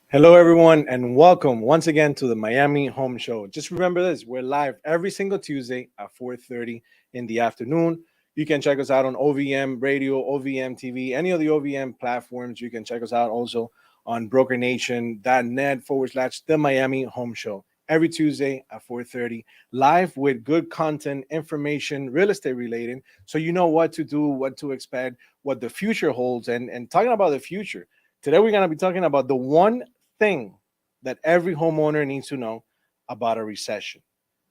Hello, everyone, and welcome once again to the Miami Home Show. Just remember this: we're live every single Tuesday at 4:30 in the afternoon. You can check us out on OVM Radio, OVM TV, any of the OVM platforms. You can check us out also on BrokerNation.net/, the Miami Home Show every Tuesday at 4:30, live with good content, information, real estate related, so you know what to do, what to expect, what the future holds, and talking about the future. Today we're going to be talking about the one thing that every homeowner needs to know about a recession.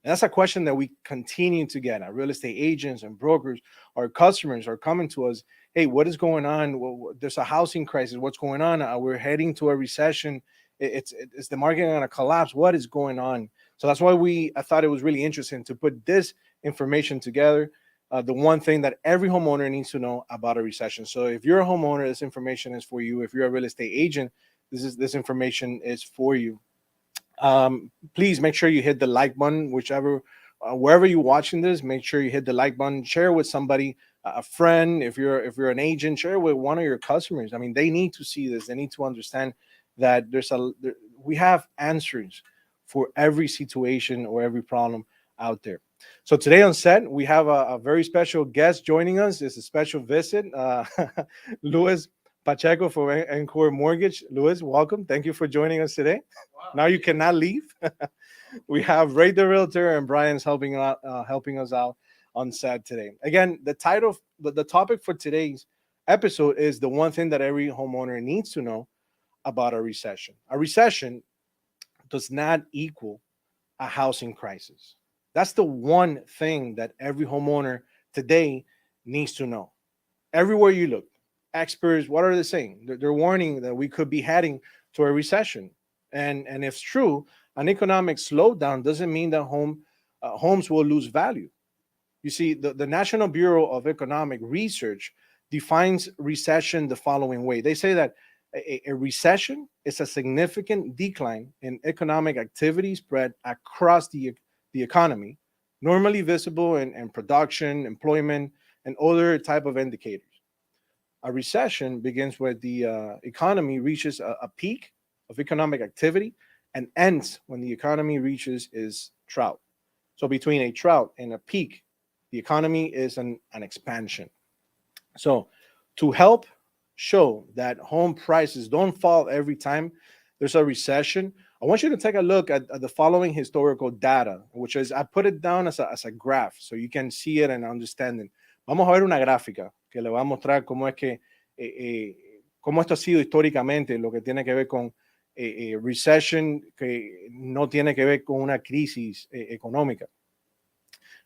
And that's a question that we continue to get. Our real estate agents and brokers, our customers are coming to us. Hey, what is going on? There's a housing crisis. What's going on? We're heading to a recession. It's the market going to collapse? What is going on? So that's why I thought it was really interesting to put this information together. The one thing that every homeowner needs to know about a recession. So if you're a homeowner, this information is for you. If you're a real estate agent, this information is for you. Please make sure you hit the like button, whichever wherever you're watching this. Make sure you hit the like button. Share with somebody, a friend. If you're an agent, share with one of your customers. I mean, they need to see this. They need to understand that we have answers for every situation or every problem out there. So today on set, we have a very special guest joining us. It's a special visit, Louis Pacheco for Encore Mortgage. Louis, welcome. Thank you for joining us today. Wow. Now you cannot leave. We have Ray the Realtor and Brian's helping us out on set today. Again, the topic for today's episode is the one thing that every homeowner needs to know about a recession. A recession does not equal a housing crisis. That's the one thing that every homeowner today needs to know. Everywhere you look, experts, what are they saying? They're warning that we could be heading to a recession. And if it's true, an economic slowdown doesn't mean that homes will lose value. You see, the National Bureau of Economic Research defines recession the following way. They say that a recession is a significant decline in economic activity spread across the economy, normally visible in production, employment, and other type of indicators. A recession begins where the economy reaches a peak of economic activity and ends when the economy reaches its trough. So between a trough and a peak, the economy is an expansion. So to help show that home prices don't fall every time there's a recession, I want you to take a look at the following historical data, which is I put it down as a graph so you can see it and understand it. Vamos a ver una gráfica que le va a mostrar cómo es que cómo esto ha sido históricamente lo que tiene que ver con recession, que no tiene que ver con una crisis económica.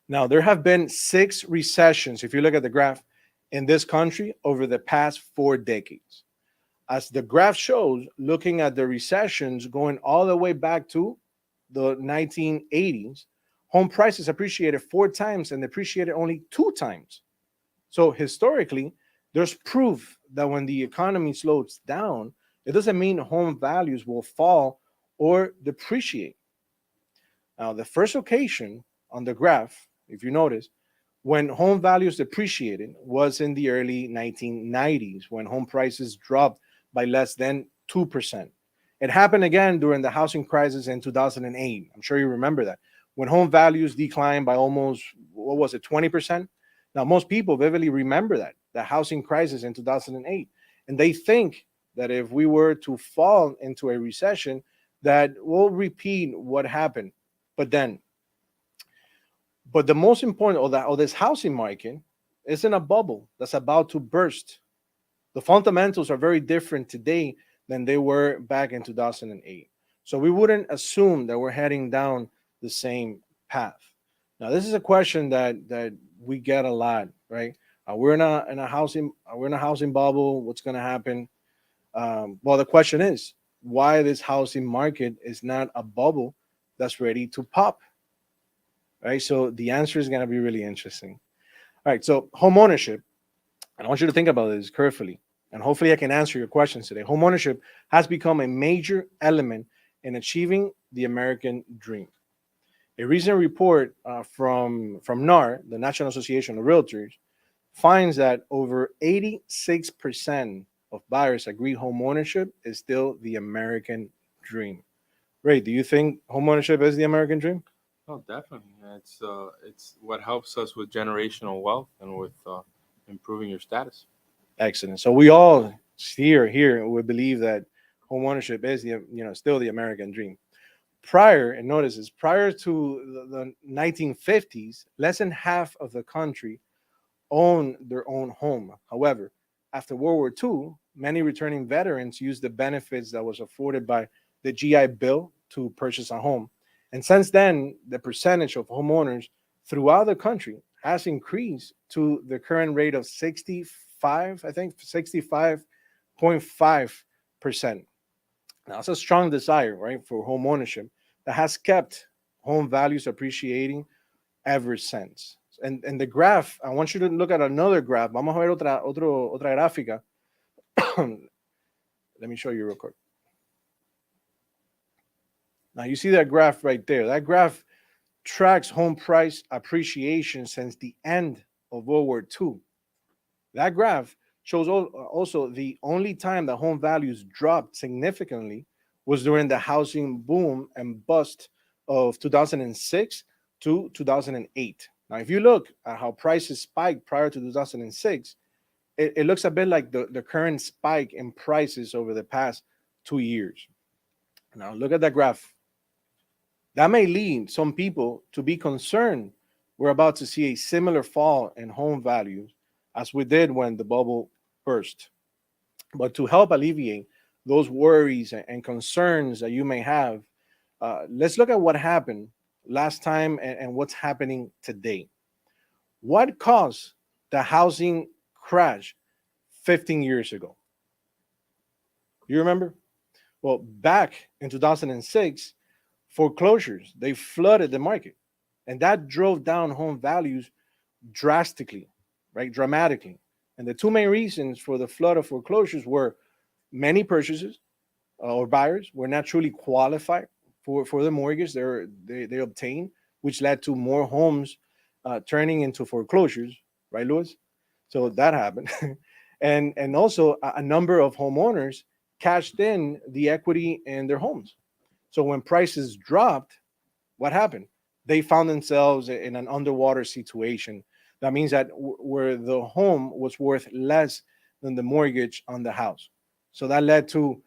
Now, there have been 6 recessions, if you look at the graph, in this country over the past 4 decades. As the graph shows, looking at the recessions going all the way back to the 1980s, home prices appreciated 4 times and depreciated only 2 times. So historically, there's proof that when the economy slows down, it doesn't mean home values will fall or depreciate. Now, the first occasion on the graph, if you notice, when home values depreciated was in the early 1990s, when home prices dropped by less than 2%. It happened again during the housing crisis in 2008. I'm sure you remember that, when home values declined by almost, what was it, 20%? Now, most people vividly remember that, the housing crisis in 2008. And they think that if we were to fall into a recession, that we'll repeat what happened. But the most important of this housing market is in a bubble that's about to burst. The fundamentals are very different today than they were back in 2008. So we wouldn't assume that we're heading down the same path. Now, this is a question that we get a lot, right? We're in a housing bubble. What's going to happen? Well, the question is why this housing market is not a bubble that's ready to pop, right? So the answer is going to be really interesting. All right, so home ownership, and I want you to think about this carefully, and hopefully I can answer your questions today. Home ownership has become a major element in achieving the American dream. A recent report from NAR, the National Association of Realtors, finds that over 86% of buyers agree home ownership is still the American dream. Ray, do you think homeownership is the American dream? Oh, definitely. It's what helps us with generational wealth and with improving your status. Excellent. So we all here would believe that homeownership is the still the American dream. Prior, and notice this, prior to the 1950s, less than half of the country owned their own home. However, after World War II, many returning veterans used the benefits that was afforded by the GI Bill to purchase a home. And since then, the percentage of homeowners throughout the country has increased to the current rate of 65, I think 65.5%. Now, it's a strong desire, right, for home ownership that has kept home values appreciating ever since. And the graph, I want you to look at another graph. Vamos a ver otra gráfica. Let me show you real quick. Now, you see that graph right there. That graph tracks home price appreciation since the end of World War II. That graph shows also the only time that home values dropped significantly was during the housing boom and bust of 2006 to 2008. Now, if you look at how prices spiked prior to 2006, it looks a bit like the current spike in prices over the past 2 years. Now, look at that graph. That may lead some people to be concerned we're about to see a similar fall in home values as we did when the bubble burst. But to help alleviate those worries and concerns that you may have, let's look at what happened last time and what's happening today. What caused the housing crash 15 years ago? You remember? Well, back in 2006, foreclosures, they flooded the market. And that drove down home values drastically, right? Dramatically. And the two main reasons for the flood of foreclosures were many purchases or buyers were not truly qualified for the mortgage they obtained, which led to more homes turning into foreclosures, right, Louis? So that happened. And also a number of homeowners cashed in the equity in their homes. So when prices dropped, what happened? They found themselves in an underwater situation. That means that where the home was worth less than the mortgage on the house. So that led to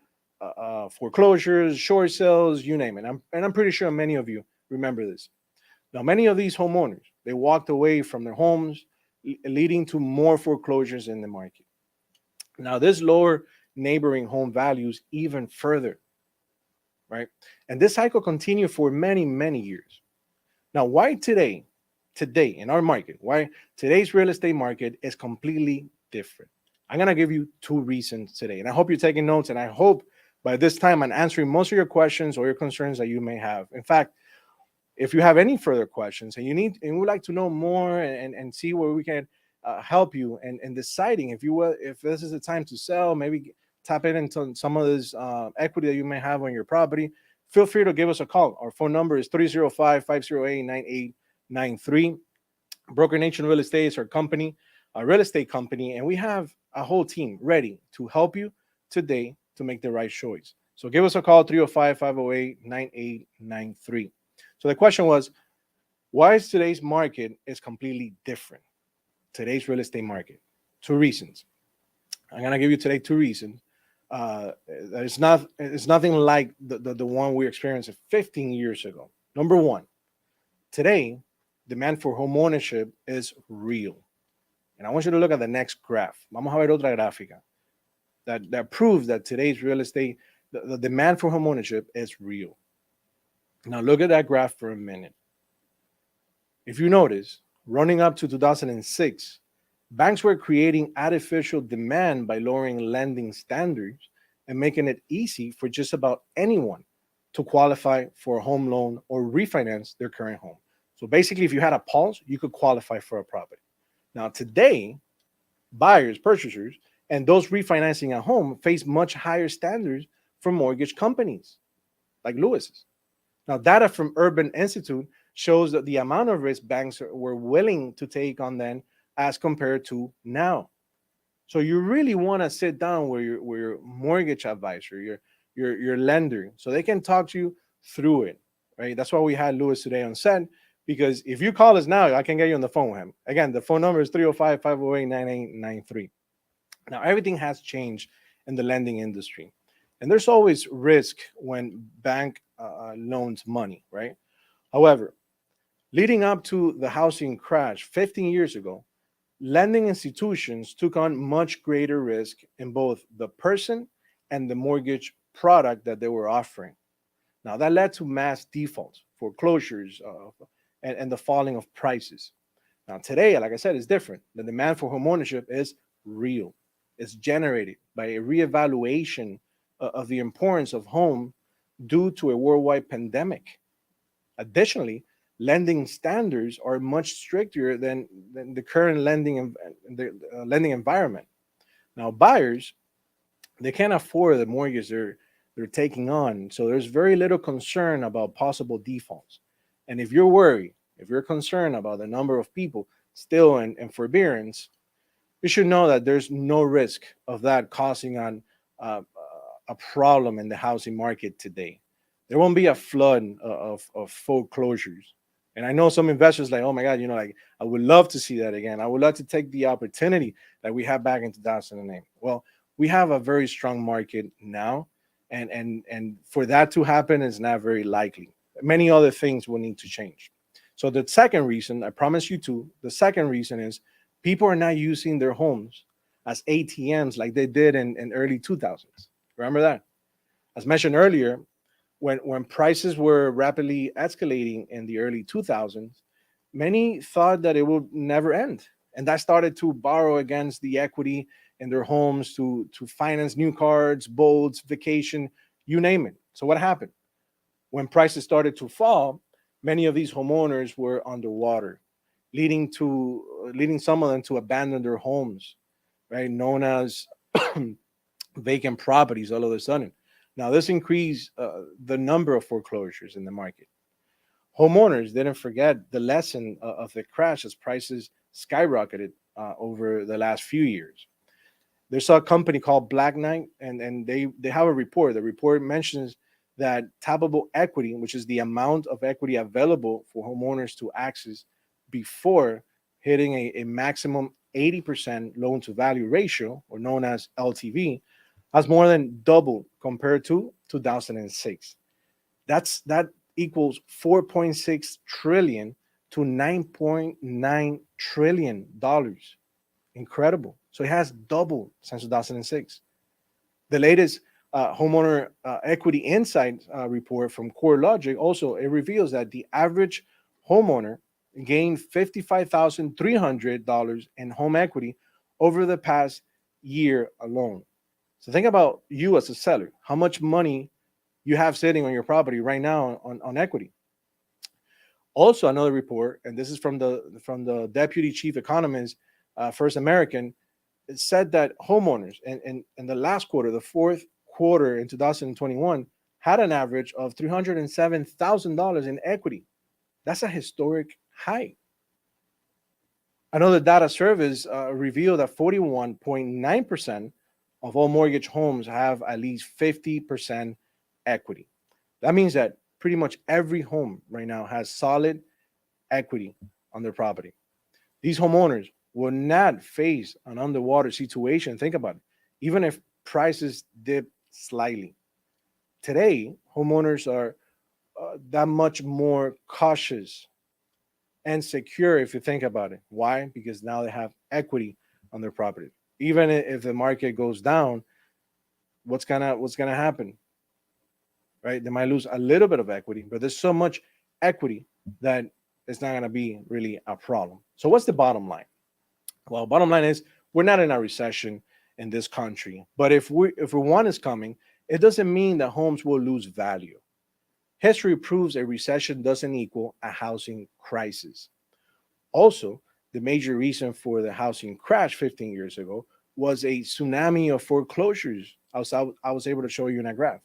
foreclosures, short sales, you name it. And I'm pretty sure many of you remember this. Now, many of these homeowners, they walked away from their homes, leading to more foreclosures in the market. Now, this lower neighboring home values even further, right? And this cycle continued for many, many years. Now, why today in our market, why today's real estate market is completely different? I'm going to give you two reasons today. And I hope you're taking notes. And I hope by this time I'm answering most of your questions or your concerns that you may have. In fact, if you have any further questions and you need and would like to know more and see where we can help you in deciding if you will, if this is the time to sell, maybe tap in into some of this equity that you may have on your property, feel free to give us a call. Our phone number is 305-508-9893. Broker Nation Real Estate is our company, a real estate company, and we have a whole team ready to help you today to make the right choice. So give us a call, 305-508-9893. So the question was, why is today's market is completely different? Today's real estate market. Two reasons. I'm going to give you today two reasons. It's nothing like the one we experienced 15 years ago. Number one, today, demand for home ownership is real. And I want you to look at the next graph. Vamos a ver otra gráfica that proves that today's real estate, the demand for home ownership is real. Now look at that graph for a minute. If you notice, running up to 2006, banks were creating artificial demand by lowering lending standards and making it easy for just about anyone to qualify for a home loan or refinance their current home. So basically, if you had a pulse, you could qualify for a property. Now, today, buyers, purchasers, and those refinancing a home face much higher standards from mortgage companies like Lewis's. Now, data from Urban Institute shows that the amount of risk banks were willing to take on then as compared to now. So you really want to sit down with your mortgage advisor, your lender, so they can talk to you through it, right? That's why we had Lewis today on set, because if you call us now, I can get you on the phone with him. Again, the phone number is 305-508-9893. Now, everything has changed in the lending industry, and there's always risk when bank loans money, right? However, leading up to the housing crash 15 years ago, lending institutions took on much greater risk in both the person and the mortgage product that they were offering. Now, that led to mass defaults, foreclosures, and the falling of prices. Now, today, like I said, is different. The demand for homeownership is real. It's generated by a reevaluation of the importance of home due to a worldwide pandemic. Additionally, lending standards are much stricter than the current lending environment. Now, buyers, they can't afford the mortgage they're taking on, so there's very little concern about possible defaults. And if you're worried, if you're concerned about the number of people still in forbearance, you should know that there's no risk of that causing on a problem in the housing market today. There won't be a flood of foreclosures. And I know some investors like, oh my God, like I would love to see that again. I would love to take the opportunity that we had back in 2008. Well, we have a very strong market now, and for that to happen is not very likely. Many other things will need to change. So the second reason, I promise you two, the second reason is people are not using their homes as ATMs like they did in early 2000s. Remember that? As mentioned earlier, when prices were rapidly escalating in the early 2000s, many thought that it would never end. And that started to borrow against the equity in their homes to finance new cars, boats, vacation, you name it. So what happened? When prices started to fall, many of these homeowners were underwater, leading some of them to abandon their homes, right? Known as vacant properties all of a sudden. Now, this increased the number of foreclosures in the market. Homeowners didn't forget the lesson of the crash as prices skyrocketed over the last few years. There's a company called Black Knight, and they have a report. The report mentions that tappable equity, which is the amount of equity available for homeowners to access before hitting a maximum 80% loan to value ratio, or known as LTV, has more than doubled compared to 2006. That equals 4.6 trillion to 9.9 trillion dollars. Incredible. So it has doubled since 2006. The latest homeowner equity insight report from CoreLogic also, it reveals that the average homeowner gained $55,300 in home equity over the past year alone. So think about you as a seller, how much money you have sitting on your property right now on equity. Also, another report, and this is from the deputy chief economist, First American, it said that homeowners in the last quarter, the fourth quarter in 2021, had an average of $307,000 in equity. That's a historic high. Another data service revealed that 41.9% of all mortgage homes have at least 50% equity. That means that pretty much every home right now has solid equity on their property. These homeowners will not face an underwater situation. Think about it. Even if prices dip slightly. Today, homeowners are that much more cautious and secure if you think about it. Why? Because now they have equity on their property. Even if the market goes down, what's gonna happen? Right? They might lose a little bit of equity, but there's so much equity that it's not gonna be really a problem. So what's the bottom line? Well, bottom line is we're not in a recession in this country, but if one is coming, it doesn't mean that homes will lose value. History proves a recession doesn't equal a housing crisis. Also, the major reason for the housing crash 15 years ago was a tsunami of foreclosures. I was able to show you in a graph.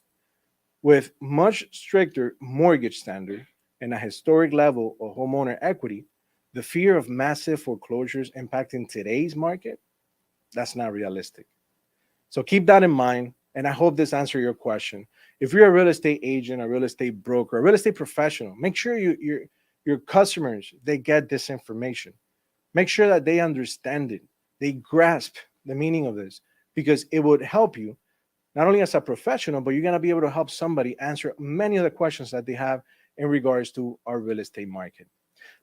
With much stricter mortgage standards and a historic level of homeowner equity, the fear of massive foreclosures impacting today's market, that's not realistic. So keep that in mind And I hope this answered your question. If you're a real estate agent, a real estate broker, a real estate professional, make sure your customers, they get this information. Make sure that they understand it, they grasp the meaning of this, because it would help you not only as a professional, but you're going to be able to help somebody answer many of the questions that they have in regards to our real estate market.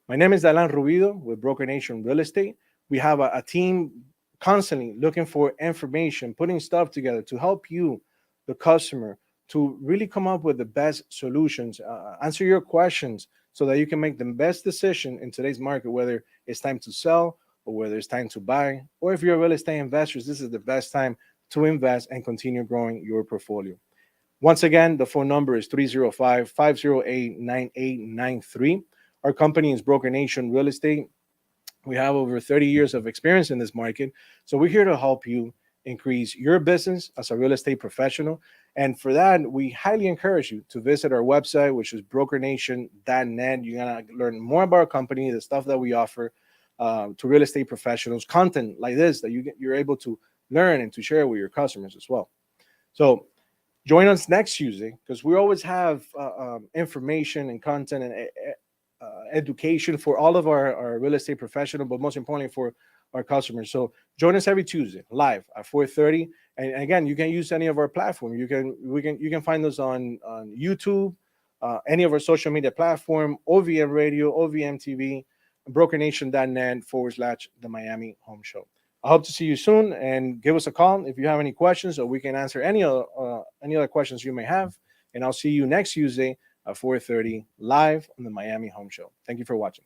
My name is Dalan Rubido with Broker Nation Real Estate. We have a team constantly looking for information, putting stuff together to help you, the customer, to really come up with the best solutions, answer your questions so that you can make the best decision in today's market, whether it's time to sell or whether it's time to buy. Or if you're a real estate investor, this is the best time to invest and continue growing your portfolio. Once again, the phone number is 305-508-9893. Our company is Broker Nation Real Estate. We have over 30 years of experience in this market. So we're here to help you increase your business as a real estate professional. And for that, we highly encourage you to visit our website, which is brokernation.net. You're going to learn more about our company, the stuff that we offer to real estate professionals, content like this that you're able to learn and to share with your customers as well. So join us next Tuesday, because we always have information and content and education for all of our real estate professional, but most importantly for our customers. So join us every Tuesday live at 4:30. And again, you can use any of our platform. You can find us on YouTube, any of our social media platform, OVM Radio, OVM TV, brokernation.net/the Miami Home Show. I hope to see you soon, and give us a call if you have any questions, or we can answer any other questions you may have. And I'll see you next Tuesday at 4:30 live on the Miami Home Show. Thank you for watching.